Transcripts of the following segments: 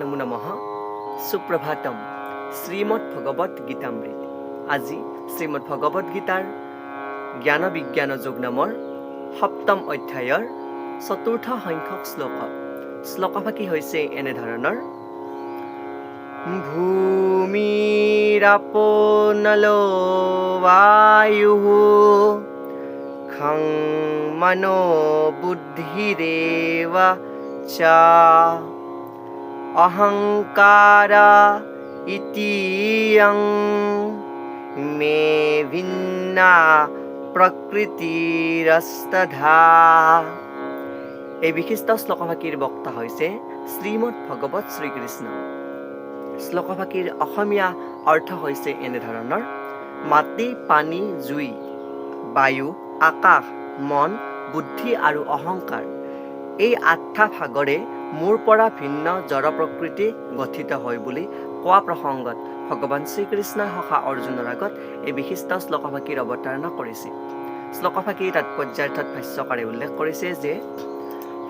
নমো নমঃ সুপ্ৰভাতম শ্ৰীমদ ভগৱত গীতামৃত। আজি শ্ৰীমদ ভগৱত গীতাৰ জ্ঞান বিজ্ঞান যোগ নামৰ সপ্তম অধ্যায়ৰ চতুৰ্থ সংখ্যক শ্লোকভাগী হৈছে এনেধৰণৰ: ভূমিৰাপো নলো বায়ুঃ খং মনো বুদ্ধিৰেৱ চ অহংকাৰ ইতিয়ং মে ভিন্না প্ৰকৃতিৰস্তধা। এই বিশিষ্ট শ্লোকভাগীৰ বক্তা হৈছে শ্ৰীমদ ভগৱত শ্ৰীকৃষ্ণ। শ্লোকভাগীৰ অসমীয়া অৰ্থ হৈছে এনেধৰণৰ: মাটি, পানী, জুই, বায়ু, আকাশ, মন, বুদ্ধি আৰু অহংকাৰ, এই আঠটা ভাগৰে মোৰ পৰা ভিন্ন জড় প্ৰকৃতি গঠিত হয় বুলি কোৱা প্ৰসংগত ভগৱান শ্ৰীকৃষ্ণই সখা অৰ্জুনৰ আগত এই বিশিষ্ট শ্লোকভাগীৰ অৱতাৰণা কৰিছে। শ্লোকভাগীৰ তাৎপৰ্যাৰ্থত ভাষ্যকাৰে উল্লেখ কৰিছে যে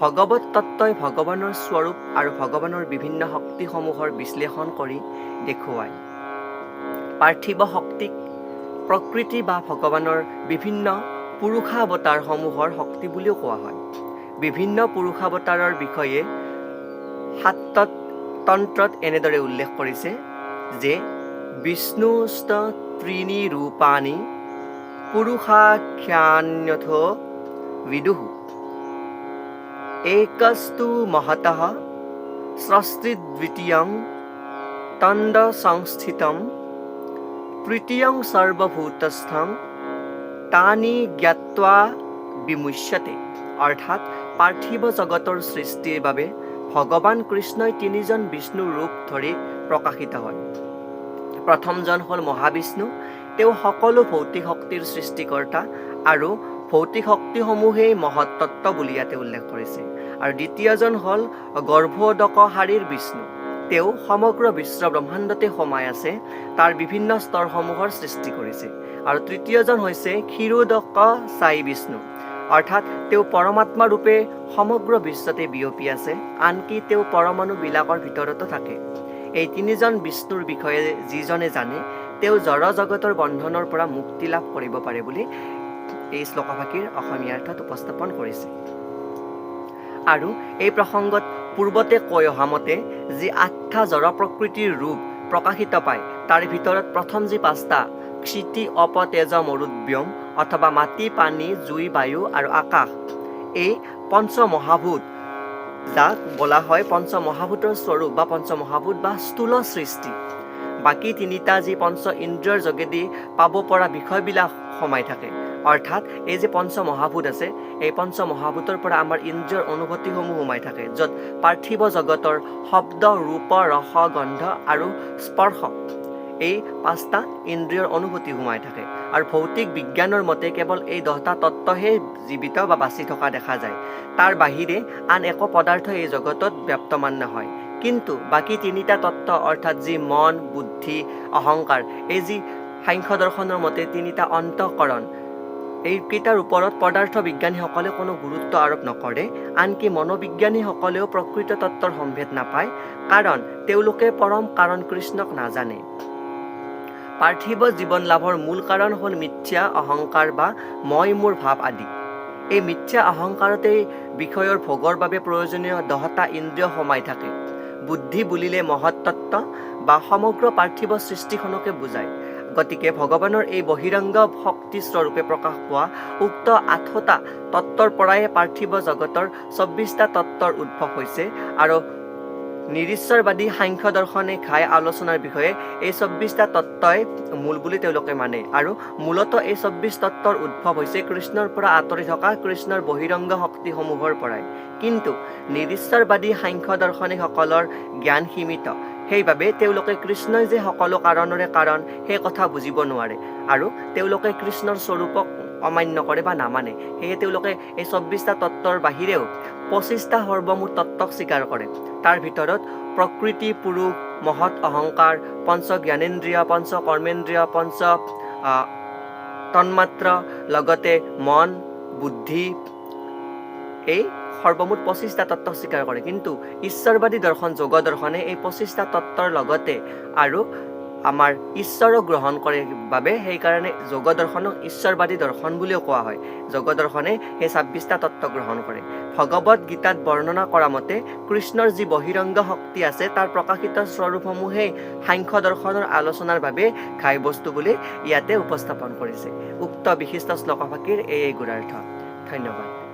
ভগৱত তত্ত্বই ভগৱানৰ স্বৰূপ আৰু ভগৱানৰ বিভিন্ন শক্তিসমূহৰ বিশ্লেষণ কৰি দেখুৱায়। পাৰ্থিৱ শক্তিক প্ৰকৃতি বা ভগৱানৰ বিভিন্ন পুৰুষাৱতাৰসমূহৰ শক্তি বুলিও কোৱা হয়। বিভিন্ন পুৰুষাৱতাৰৰ বিষয়ে তন্ত্ৰত এনেদৰে উল্লেখ কৰিছে যে বিষ্ণুস্ত ত্ৰীণি ৰূপাণি পুৰুষাখ্যান্যথো বিদুঃ একস্তু মহতঃ সৃষ্টিদ্বিতীয়ং তন্দ সংস্থিতম তৃতীয়ং সৰ্বভূতস্থং তানি জ্ঞাত্বা বিমুচ্যতে। অৰ্থাৎ পাৰ্থিৱ জগতৰ সৃষ্টিৰ বাবে ভগৱান কৃষ্ণই তিনিজন বিষ্ণু ৰূপ ধৰি প্ৰকাশিত হয়। প্ৰথমজন হ'ল মহাবিষ্ণু, তেওঁ সকলো ভৌতিক শক্তিৰ সৃষ্টিকৰ্তা আৰু ভৌতিক শক্তিসমূহেই মহত্তত্ব বুলি ইয়াতে উল্লেখ কৰিছে। আৰু দ্বিতীয়জন হ'ল গৰ্ভোদকহাৰীৰ বিষ্ণু, তেওঁ সমগ্ৰ বিশ্ব ব্ৰহ্মাণ্ডতে সোমাই আছে, তাৰ বিভিন্ন স্তৰসমূহৰ সৃষ্টি কৰিছে। আৰু তৃতীয়জন হৈছে ক্ষীৰোদকশায়ী বিষ্ণু, অৰ্থাৎ তেওঁ পৰমাত্মা ৰূপে সমগ্ৰ বিশ্বতে বিয়পি আছে, আনকি তেওঁ পৰমাণুবিলাকৰ ভিতৰতো থাকে। এই তিনিজন বিষ্ণুৰ বিষয়ে যিজনে জানে তেওঁ জড় জগতৰ বন্ধনৰ পৰা মুক্তি লাভ কৰিব পাৰে বুলি এই শ্লোকভাগীৰ অসমীয়া অৰ্থত উপস্থাপন কৰিছে। আৰু এই প্ৰসংগত পূৰ্বতে কৈ অহা মতে যি আঠটা জড় প্ৰকৃতিৰ ৰূপ প্ৰকাশিত পায় তাৰ ভিতৰত প্ৰথম যি পাঁচটা ক্ষিতি অপ তেজ মৰুদ্যম অথবা মাটি, পানী, জুই, বায়ু আৰু আকাশ, এই পঞ্চমহাভূত যাক বোলা হয় পঞ্চমহাভূতৰ স্বৰূপ বা পঞ্চমহাভূত বা স্থূল সৃষ্টি। বাকী তিনিটা যি পঞ্চ ইন্দ্ৰিয়ৰ যোগেদি পাব পৰা বিষয়বিলাক সোমাই থাকে। অৰ্থাৎ এই যে পঞ্চমহাভূত আছে, এই পঞ্চমহাভূতৰ পৰা আমাৰ ইন্দ্ৰিয়ৰ অনুভূতিসমূহ সোমাই থাকে, য'ত পাৰ্থিৱ জগতৰ শব্দ, ৰূপ, ৰস, গন্ধ আৰু স্পৰ্শ, এই পাঁচটা ইন্দ্ৰিয়ৰ অনুভূতি সোমাই থাকে। আৰু ভৌতিক বিজ্ঞানৰ মতে কেৱল এই 10টা তত্ত্বহে জীৱিত বা বাচি থকা দেখা যায়। তাৰ বাহিৰে আন একো পদাৰ্থ এই জগতত ব্যপ্তমান নহয়। কিন্তু বাকী তিনিটা তত্ত্ব অৰ্থাৎ যি মন, বুদ্ধি, অহংকাৰ, এই যি সাংখ্য দৰ্শনৰ মতে তিনিটা অন্তঃকৰণ, এইকেইটাৰ ওপৰত পদাৰ্থ বিজ্ঞানীসকলে কোনো গুৰুত্ব আৰোপ নকৰে। আনকি মনোবিজ্ঞানীসকলেও প্ৰকৃত তত্ত্বৰ সম্ভেদ নাপায়, কাৰণ তেওঁলোকে পৰম কাৰণ কৃষ্ণক নাজানে। পাৰ্থিৱ জীৱন লাভৰ মূল কাৰণ হ'ল মিথ্যা অহংকাৰ বা মই মোৰ ভাৱ আদি। এই মিথ্যা অহংকাৰতেই বিষয়ৰ ভোগৰ বাবে প্ৰয়োজনীয় 10টা ইন্দ্ৰিয় সোমাই থাকে। বুদ্ধি বুলিলে মহত্তত্ব বা সমগ্ৰ পাৰ্থিৱ সৃষ্টিখনকে বুজায়। গতিকে ভগৱানৰ এই বহিৰংগ শক্তি স্বৰূপে প্ৰকাশ পোৱা উক্ত 8টা তত্ত্বৰ পৰাই পাৰ্থিৱ জগতৰ 24টা তত্ত্বৰ উদ্ভৱ হৈছে। আৰু নিৰীশ্বৰবাদী সাংখ্য দৰ্শনে ঘাই আলোচনাৰ বিষয়ে এই 24টা তত্ত্বই মূল বুলি তেওঁলোকে মানে। আৰু মূলত এই 24 তত্ত্বৰ উদ্ভৱ হৈছে কৃষ্ণৰ পৰা আঁতৰি থকা কৃষ্ণৰ বহিৰংগ শক্তিসমূহৰ পৰাই। কিন্তু নিৰীশ্বৰবাদী সাংখ্য দৰ্শনীসকলৰ জ্ঞান সীমিত, সেইবাবে তেওঁলোকে কৃষ্ণই যে সকলো কাৰণৰে কাৰণ সেই কথা বুজিব নোৱাৰে আৰু তেওঁলোকে কৃষ্ণৰ স্বৰূপক অমান্য কৰে বা নামানে। সেয়ে তেওঁলোকে এই 24টা তত্ত্বৰ বাহিৰেও 25টা সৰ্বমূল তত্ত্বক স্বীকাৰ কৰে। তাৰ ভিতৰত প্ৰকৃতি, পুৰুষ, মহৎ অহংকাৰ, পঞ্চ জ্ঞানেন্দ্ৰিয়, পঞ্চ কৰ্মেন্দ্ৰিয়, পঞ্চ তন্মাত্ৰ, লগতে মন, বুদ্ধি, এই সৰ্বমুঠ 25টা তত্ত্ব স্বীকাৰ কৰে, কিন্তু ঈশ্বৰবাদী দৰ্শন যোগ দৰ্শনে এই 25টা তত্ত্বৰ লগতে আৰু আমাৰ ঈশ্বৰক গ্ৰহণ কৰে বাবে সেইকাৰণে যোগ দৰ্শনক ঈশ্বৰবাদী দৰ্শন বুলিও কোৱা হয়। যোগ দৰ্শনে সেই 26টা তত্ত্ব গ্ৰহণ কৰে। ভগৱত গীতাত বৰ্ণনা কৰা মতে কৃষ্ণৰ যি বহিৰংগ শক্তি আছে তাৰ প্ৰকাশিত স্বৰূপসমূহেই সাংখ্য দৰ্শনৰ আলোচনাৰ বাবে ঘাইবস্তু বুলি ইয়াতে উপস্থাপন কৰিছে। উক্ত বিশিষ্ট শ্লোকভাগীৰ এই গুণাৰ্থ। ধন্যবাদ।